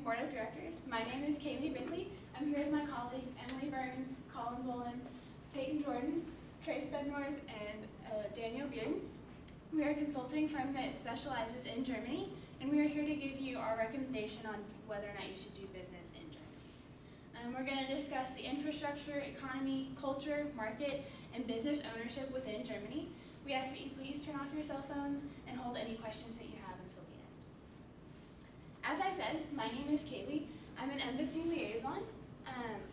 Board of Directors. My name is Kaylee Ridley. I'm here with my colleagues Emily Burns, Colin Bolin, Peyton Jordan, Trace Bednors, and Daniel Bearden. We are a consulting firm that specializes in Germany, and we are here to give you our recommendation on whether or not you should do business in Germany. We're going to discuss the infrastructure, economy, culture, market, and business ownership within Germany. We ask that you please turn off your cell phones and hold any questions that you have until the end. As I said, my name is Kaylee. I'm an embassy liaison.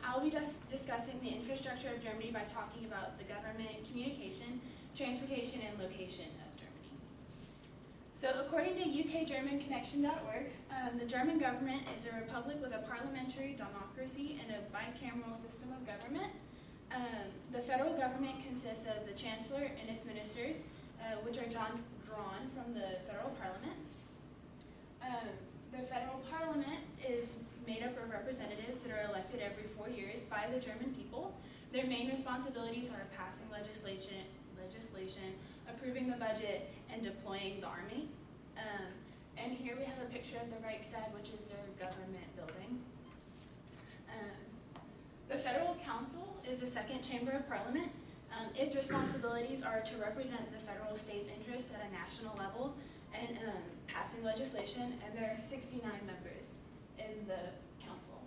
I'll be discussing the infrastructure of Germany by talking about the government, communication, transportation, and location of Germany. So according to ukgermanconnection.org, the German government is a republic with a parliamentary democracy and a bicameral system of government. The federal government consists of the chancellor and its ministers, which are drawn from the federal parliament. The federal parliament is made up of representatives that are elected every 4 years by the German people. Their main responsibilities are passing legislation, approving the budget, and deploying the army. And here we have a picture of the Reichstag, which is their government building. The Federal Council is the second chamber of parliament. Its responsibilities are to represent the federal state's interest at a national level and passing legislation, and there are 69 members in the council.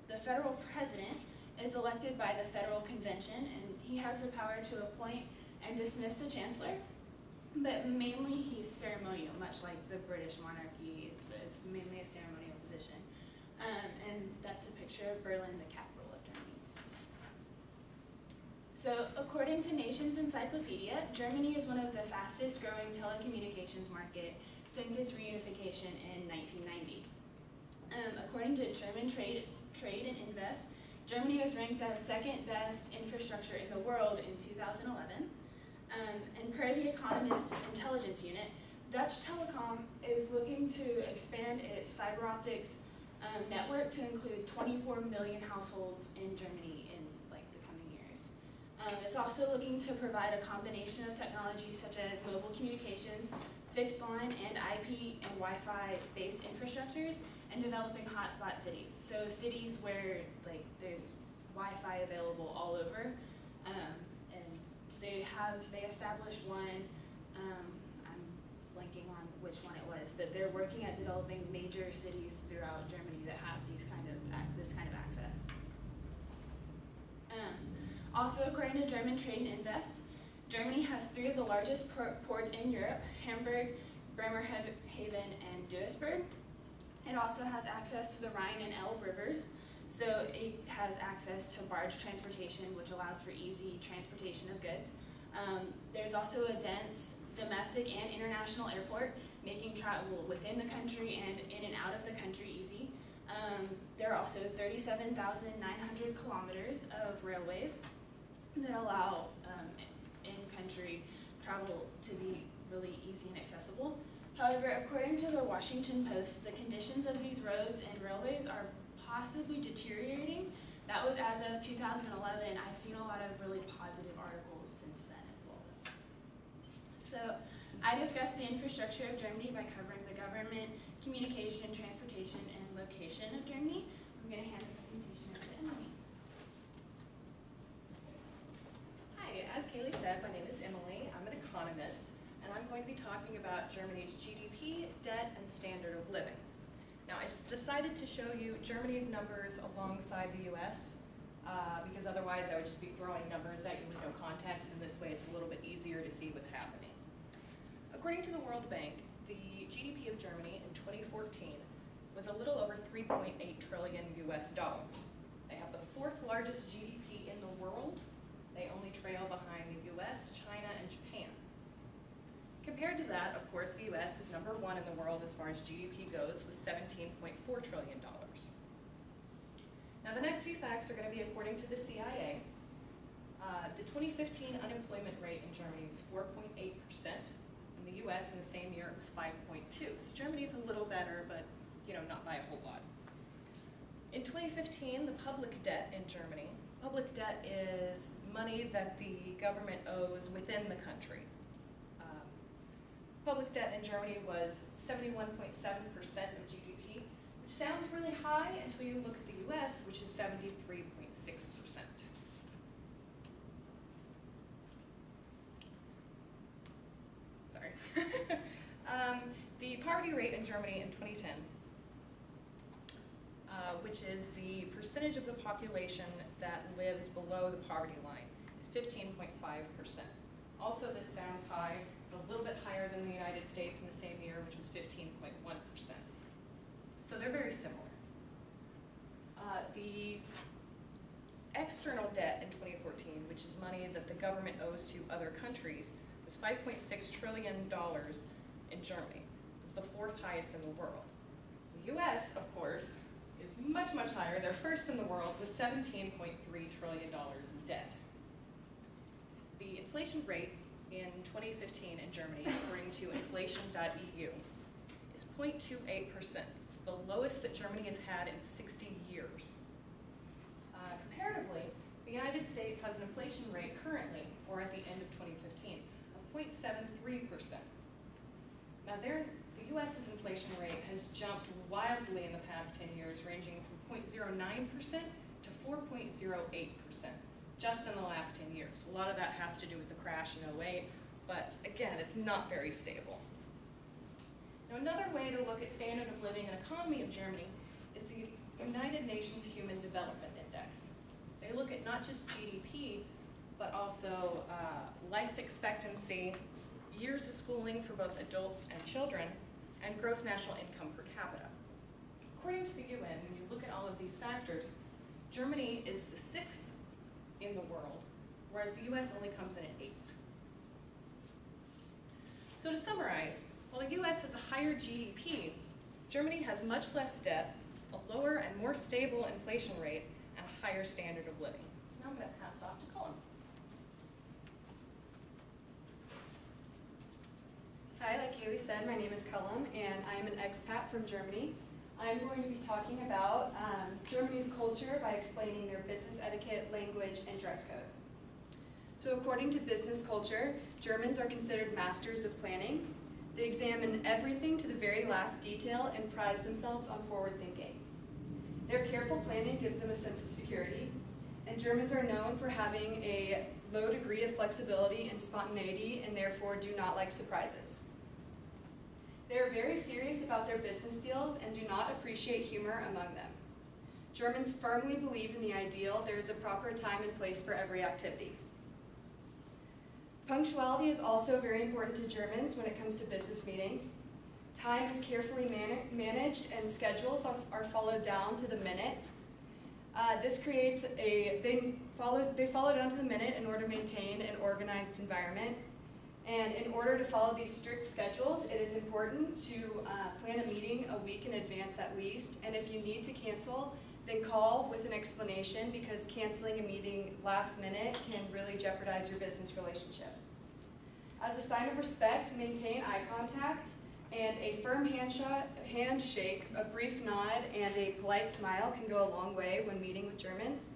The federal president is elected by the federal convention, and he has the power to appoint and dismiss the chancellor, but mainly he's ceremonial, much like the British monarchy. It's mainly a ceremonial position. And that's a picture of Berlin, the capital of Germany. So according to Nations Encyclopedia, Germany is one of the fastest growing telecommunications market since its reunification in 1990. According to German Trade and Invest, Germany was ranked as second best infrastructure in the world in 2011. And per the Economist Intelligence Unit, Deutsche Telekom is looking to expand its fiber optics network to include 24 million households in Germany in the coming years. It's also looking to provide a combination of technologies such as mobile communications, fixed line and IP and Wi-Fi based infrastructures, and developing hotspot cities. So cities where there's Wi-Fi available all over, and they established one. I'm blanking on which one it was, but they're working at developing major cities throughout Germany that have this kind of access. Also, according to German Trade and Invest, Germany has 3 of the largest ports in Europe: Hamburg, Bremerhaven, and Duisburg. It also has access to the Rhine and Elbe rivers, so it has access to barge transportation, which allows for easy transportation of goods. There's also a dense domestic and international airport, making travel within the country and in and out of the country easy. There are also 37,900 kilometers of railways that allow in-country travel to be really easy and accessible. However, according to the Washington Post, the conditions of these roads and railways are possibly deteriorating. That was as of 2011. I've seen a lot of really positive articles since then as well. So I discussed the infrastructure of Germany by covering the government, communication, transportation, and location of Germany. I'm going to hand the presentation over to Emily. Hi, as Kaylee said, my name is Emily. I'm an economist, and I'm going to be talking about Germany's GDP, debt, and standard of living. Now, I decided to show you Germany's numbers alongside the US, because otherwise I would just be throwing numbers at you with no context, and this way it's a little bit easier to see what's happening. According to the World Bank, the GDP of Germany in 2014 was a little over $3.8 trillion US. They have the 4th largest GDP in the world. They only trail behind the US, China, and Japan. Compared to that, of course, the US is number 1 in the world as far as GDP goes, with $17.4 trillion. Now, the next few facts are going to be according to the CIA. The 2015 unemployment rate in Germany was 4.8%. In the US in the same year, it was 5.2%. So Germany's a little better, but not by a whole lot. In 2015, the public debt in Germany, public debt is money that the government owes within the country. Public debt in Germany was 71.7% of GDP, which sounds really high until you look at the US, which is 73.6%. Sorry. The poverty rate in Germany in 2010, which is the percentage of the population that lives below the poverty line, is 15.5%. Also, this sounds high. It's a little bit higher than the United States in the same year, which was 15.1%. So they're very similar. The external debt in 2014, which is money that the government owes to other countries, was $5.6 trillion in Germany. It's the fourth highest in the world. The US, of course, is much, much higher. They're first in the world with $17.3 trillion in debt. The inflation rate in 2015 in Germany, according to inflation.eu, is 0.28%. It's the lowest that Germany has had in 60 years. Comparatively, the United States has an inflation rate currently, or at the end of 2015, of 0.73%. Now the US's inflation rate has jumped wildly in the past 10 years, ranging from 0.09% to 4.08%, just in the last 10 years. A lot of that has to do with the crash in 2008, but again, it's not very stable. Now, another way to look at standard of living and economy of Germany is the United Nations Human Development Index. They look at not just GDP, but also life expectancy, years of schooling for both adults and children, and gross national income per capita. According to the UN, when you look at all of these factors, Germany is the 6th in the world, whereas the US only comes in at 8th. So to summarize, while the US has a higher GDP, Germany has much less debt, a lower and more stable inflation rate, and a higher standard of living. So now I'm going to pass off to Colin. Hi, like Kaylee said, my name is Cullum, and I am an expat from Germany. I'm going to be talking about Germany's culture by explaining their business etiquette, language, and dress code. So according to business culture, Germans are considered masters of planning. They examine everything to the very last detail and prize themselves on forward thinking. Their careful planning gives them a sense of security, and Germans are known for having a low degree of flexibility and spontaneity, and therefore do not like surprises. They are very serious about their business deals and do not appreciate humor among them. Germans firmly believe in the ideal there is a proper time and place for every activity. Punctuality is also very important to Germans when it comes to business meetings. Time is carefully managed and schedules are followed down to the minute. This creates they follow down to the minute in order to maintain an organized environment. And in order to follow these strict schedules, it is important to plan a meeting a week in advance at least. And if you need to cancel, then call with an explanation, because canceling a meeting last minute can really jeopardize your business relationship. As a sign of respect, maintain eye contact, and a firm handshake, a brief nod, and a polite smile can go a long way when meeting with Germans.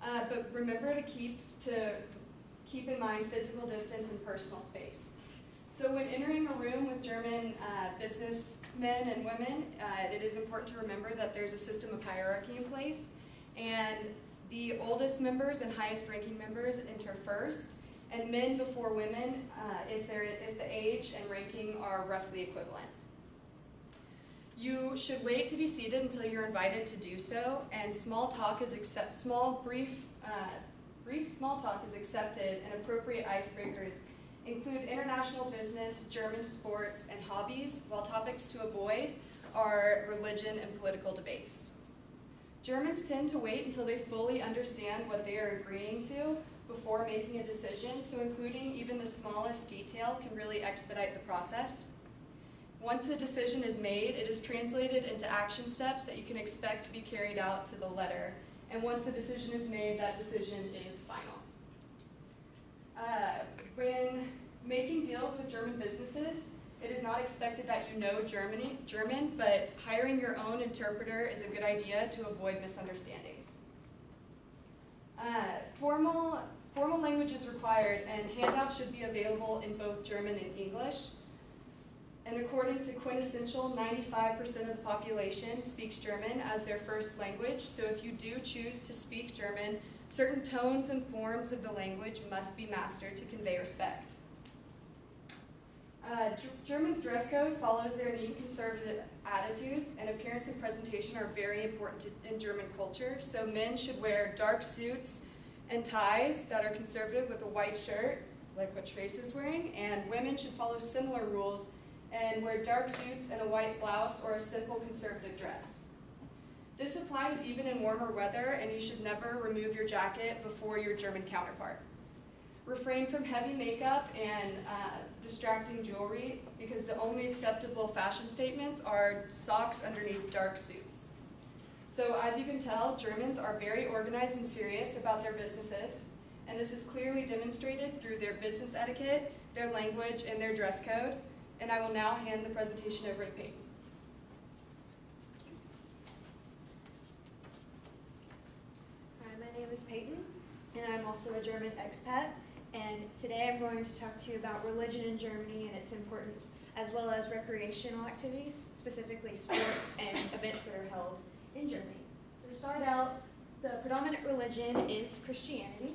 But remember to keep in mind physical distance and personal space. So when entering a room with German businessmen and women, it is important to remember that there's a system of hierarchy in place, and the oldest members and highest ranking members enter first, and men before women if the age and ranking are roughly equivalent. You should wait to be seated until you're invited to do so, and small talk is brief small talk is accepted, and appropriate icebreakers include international business, German sports, and hobbies, while topics to avoid are religion and political debates. Germans tend to wait until they fully understand what they are agreeing to before making a decision, so including even the smallest detail can really expedite the process. Once a decision is made, it is translated into action steps that you can expect to be carried out to the letter. And once the decision is made, that decision is final. When making deals with German businesses, it is not expected that you know German, but hiring your own interpreter is a good idea to avoid misunderstandings. Formal language is required, and handouts should be available in both German and English. And according to Quintessential, 95% of the population speaks German as their first language. So if you do choose to speak German, certain tones and forms of the language must be mastered to convey respect. German's dress code follows their neat conservative attitudes, and appearance and presentation are very important in German culture. So men should wear dark suits and ties that are conservative with a white shirt, like what Trace is wearing, and women should follow similar rules and wear dark suits and a white blouse or a simple conservative dress. This applies even in warmer weather, and you should never remove your jacket before your German counterpart. Refrain from heavy makeup and distracting jewelry, because the only acceptable fashion statements are socks underneath dark suits. So as you can tell, Germans are very organized and serious about their businesses, and this is clearly demonstrated through their business etiquette, their language, and their dress code. And I will now hand the presentation over to Peyton. Hi, my name is Peyton, and I'm also a German expat. And today I'm going to talk to you about religion in Germany and its importance, as well as recreational activities, specifically sports and events that are held in Germany. So to start out, the predominant religion is Christianity,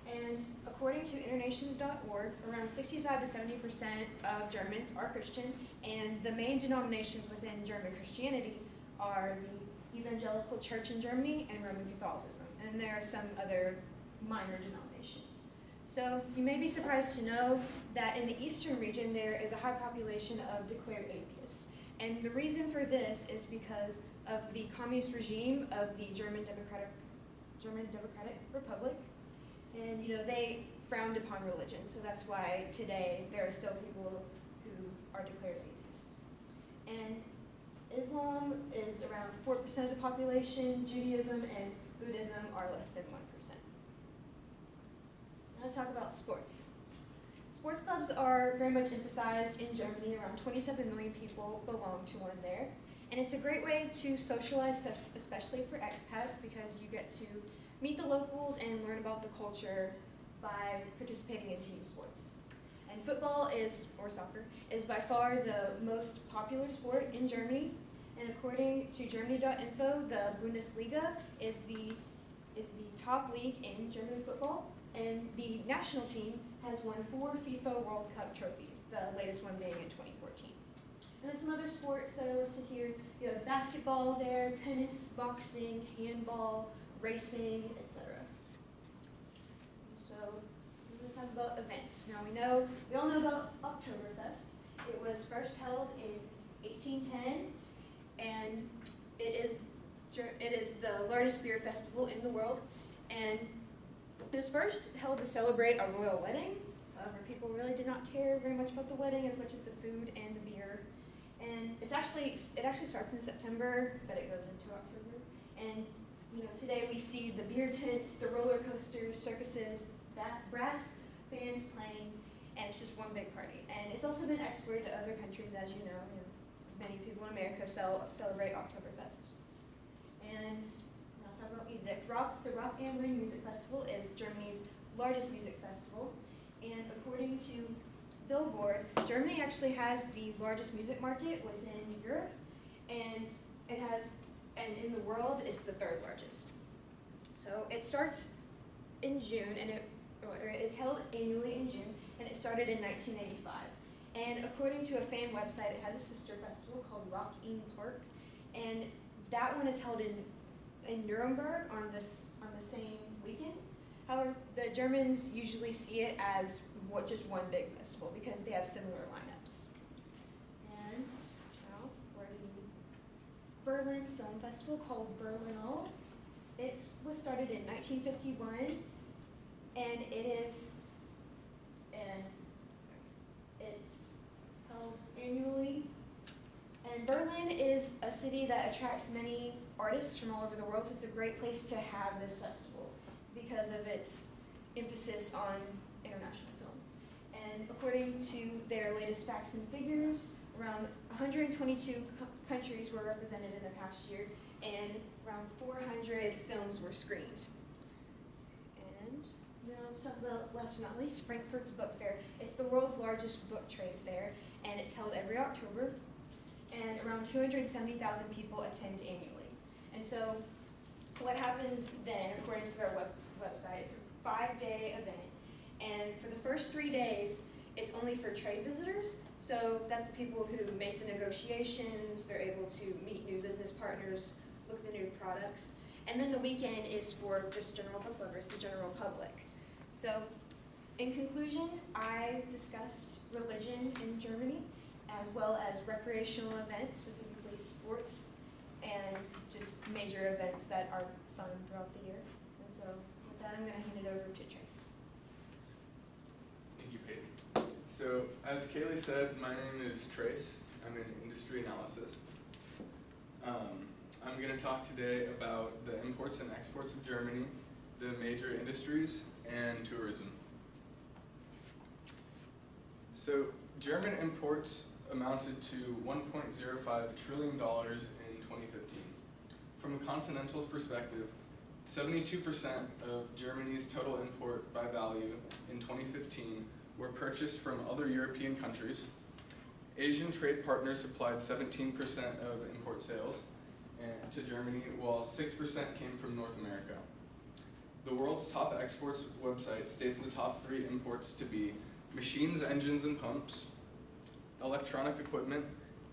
and according to internations.org, around 65 to 70% of Germans are Christian, and the main denominations within German Christianity are the Evangelical Church in Germany and Roman Catholicism, and there are some other minor denominations. So you may be surprised to know that in the eastern region there is a high population of declared atheists. And the reason for this is because of the communist regime of the German Democratic Republic. And they frowned upon religion, so that's why today there are still people who are declared atheists. And Islam is around 4% of the population, Judaism and Buddhism are less than 1%. Now to talk about sports. Sports clubs are very much emphasized in Germany. Around 27 million people belong to one there. And it's a great way to socialize, especially for expats, because you get to meet the locals and learn about the culture by participating in team sports. And football or soccer, is by far the most popular sport in Germany. And according to Germany.info, the Bundesliga is the top league in German football. And the national team has won 4 FIFA World Cup trophies, the latest one being in 2014. And then some other sports that are listed here, you have basketball there, tennis, boxing, handball, racing, etc. So we're going to talk about events. Now we all know about Oktoberfest. It was first held in 1810, and it is the largest beer festival in the world. And it was first held to celebrate a royal wedding. However, people really did not care very much about the wedding as much as the food and the beer. And it actually starts in September, but it goes into October. And today we see the beer tents, the roller coasters, circuses, brass bands playing, and it's just one big party. And it's also been exported to other countries, as you know. Many people in America celebrate Oktoberfest. And now talk about music. The Rock am Ring Music Festival is Germany's largest music festival. And according to Billboard, Germany actually has the largest music market within Europe, and in the world, it's the 3rd largest. So it starts in June, and it's held annually in June, and it started in 1985. And according to a fan website, it has a sister festival called Rock im Park, and that one is held in Nuremberg on the same weekend. However, the Germans usually see it as just one big festival because they have similar lineups. And now for the Berlin Film Festival called Berlinale. It was started in 1951, and it's held annually. And Berlin is a city that attracts many artists from all over the world, so it's a great place to have this festival because of its emphasis on international film. And according to their latest facts and figures, around 122 countries were represented in the past year, and around 400 films were screened. And now let's talk about, last but not least, Frankfurt's Book Fair. It's the world's largest book trade fair, and it's held every October, and around 270,000 people attend annually. And so what happens then, according to their website, it's a 5-day event, and for the first 3 days, it's only for trade visitors. So that's the people who make the negotiations, they're able to meet new business partners, look at the new products. And then the weekend is for just general book lovers, the general public. So in conclusion, I discussed religion in Germany, as well as recreational events, specifically sports, and just major events that are fun throughout the year. And so with that, I'm going to hand it over to Trace. Thank you, Peyton. So, as Kaylee said, my name is Trace. I'm in industry analysis. I'm going to talk today about the imports and exports of Germany, the major industries, and tourism. So, German imports amounted to $1.05 trillion in 2015. From a continental perspective, 72% of Germany's total import by value in 2015 were purchased from other European countries. Asian trade partners supplied 17% of import sales to Germany, while 6% came from North America. The world's top exports website states the top 3 imports to be machines, engines, and pumps, electronic equipment,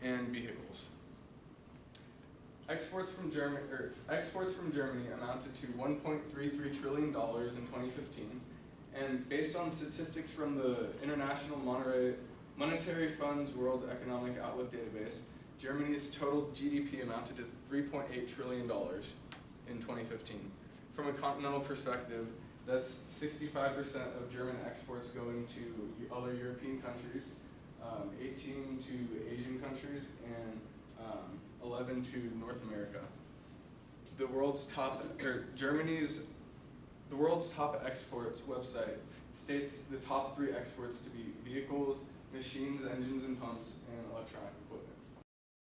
and vehicles. Exports from Germany amounted to $1.33 trillion in 2015, and based on statistics from the International Monetary Fund's World Economic Outlook database, Germany's total GDP amounted to $3.8 trillion in 2015. From a continental perspective, that's 65% of German exports going to other European countries, 18 to Asian countries, and 11 to North America. The world's top exports website states the top 3 exports to be vehicles, machines, engines, and pumps, and electronic equipment.